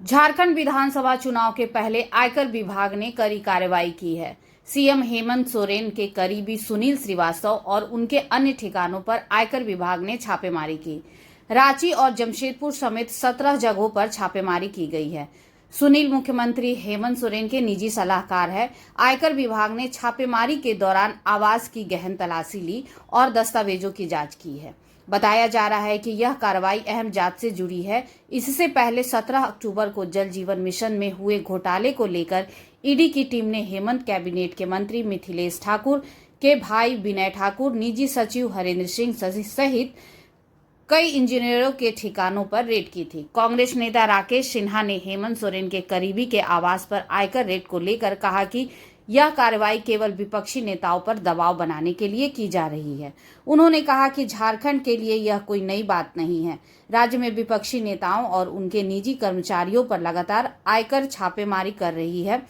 झारखंड विधानसभा चुनाव के पहले आयकर विभाग ने कड़ी कार्रवाई की है। सीएम हेमंत सोरेन के करीबी सुनील श्रीवास्तव और उनके अन्य ठिकानों पर आयकर विभाग ने छापेमारी की। रांची और जमशेदपुर समेत 17 जगहों पर छापेमारी की गई है। सुनील मुख्यमंत्री हेमंत सोरेन के निजी सलाहकार है। आयकर विभाग ने छापेमारी के दौरान आवास की गहन तलाशी ली और दस्तावेजों की जांच की है। बताया जा रहा है कि यह कार्रवाई अहम जांच से जुड़ी है। इससे पहले 17 अक्टूबर को जल जीवन मिशन में हुए घोटाले को लेकर ईडी की टीम ने हेमंत कैबिनेट के मंत्री मिथिलेश ठाकुर के भाई विनय ठाकुर, निजी सचिव हरेंद्र सिंह सहित कई इंजीनियरों के ठिकानों पर रेड की थी। कांग्रेस नेता राकेश सिन्हा ने हेमंत सोरेन के करीबी के आवास पर आयकर रेड को लेकर कहा कि यह कार्रवाई केवल विपक्षी नेताओं पर दबाव बनाने के लिए की जा रही है। उन्होंने कहा कि झारखंड के लिए यह कोई नई बात नहीं है। राज्य में विपक्षी नेताओं और उनके निजी कर्मचारियों पर लगातार आयकर छापेमारी कर रही है।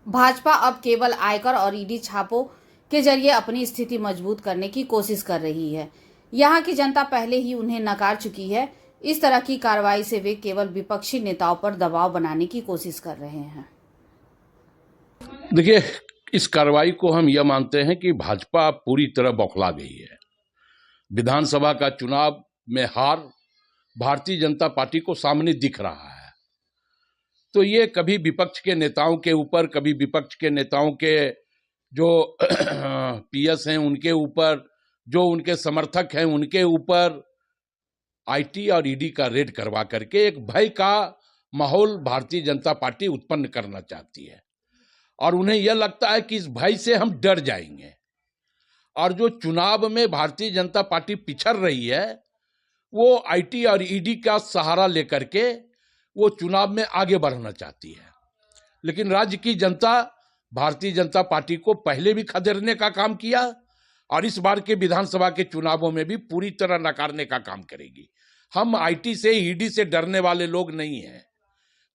भाजपा अब केवल आयकर और ईडी छापों के जरिए अपनी स्थिति मजबूत करने की कोशिश कर रही है। यहाँ की जनता पहले ही उन्हें नकार चुकी है। इस तरह की कार्रवाई से वे केवल विपक्षी नेताओं पर दबाव बनाने की कोशिश कर रहे हैं। देखिए, इस कार्रवाई को हम यह मानते हैं कि भाजपा पूरी तरह बौखला गई है। विधानसभा का चुनाव में हार भारतीय जनता पार्टी को सामने दिख रहा है, तो ये कभी विपक्ष के नेताओं के ऊपर, कभी विपक्ष के नेताओं के जो पीएस हैं उनके ऊपर, जो उनके समर्थक हैं उनके ऊपर आईटी और ईडी का रेड करवा करके एक भय का माहौल भारतीय जनता पार्टी उत्पन्न करना चाहती है और उन्हें यह लगता है कि इस भय से हम डर जाएंगे और जो चुनाव में भारतीय जनता पार्टी पिछड़ रही है वो आईटी और ईडी का सहारा लेकर के वो चुनाव में आगे बढ़ना चाहती है। लेकिन राज्य की जनता भारतीय जनता पार्टी को पहले भी खदेड़ने का काम किया और इस बार के विधानसभा के चुनावों में भी पूरी तरह नकारने का काम करेगी। हम आईटी से, ईडी से डरने वाले लोग नहीं हैं,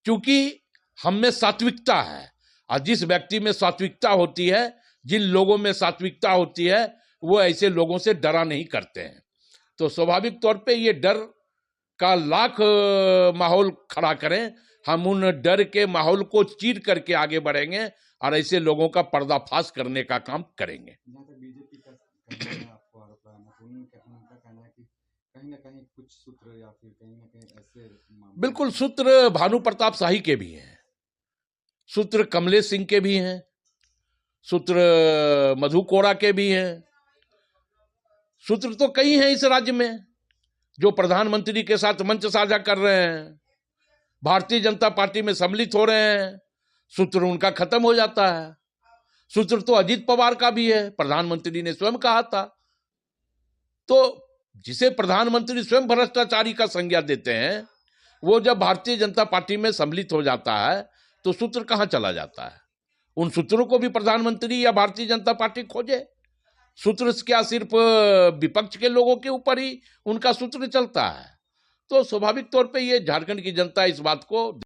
क्योंकि हम में सात्विकता है और जिस व्यक्ति में सात्विकता होती है, जिन लोगों में सात्विकता होती है, वो ऐसे लोगों से डरा नहीं करते हैं। तो स्वाभाविक तौर पे ये डर का लाख माहौल खड़ा करें, हम उन डर के माहौल को चीर करके आगे बढ़ेंगे और ऐसे लोगों का पर्दाफाश करने का काम करेंगे। बीजेपी का कहना है, आपको आरोप लगाना है, उनका कहना है कि कहीं ना कहीं कुछ सूत्र या फिर कहीं ना कहीं ऐसे बिल्कुल सूत्र भानु प्रताप शाही के भी हैं, सूत्र कमलेश सिंह के भी हैं, सूत्र मधु कोड़ा के भी हैं, सूत्र तो कई हैं इस राज्य में जो प्रधानमंत्री के साथ मंच साझा कर रहे हैं, भारतीय जनता पार्टी में सम्मिलित हो रहे हैं। सूत्र उनका खत्म हो जाता है। सूत्र तो अजीत पवार का भी है, प्रधानमंत्री ने स्वयं कहा था। तो जिसे प्रधानमंत्री स्वयं भ्रष्टाचारी का संज्ञा देते हैं, वो जब भारतीय जनता पार्टी में सम्मिलित हो जाता है तो सूत्र कहां चला जाता है? उन सूत्रों को भी प्रधानमंत्री या भारतीय जनता पार्टी खोजे। सूत्र क्या सिर्फ विपक्ष के लोगों के ऊपर ही उनका सूत्र चलता है? तो स्वाभाविक तौर पे ये झारखंड की जनता इस बात को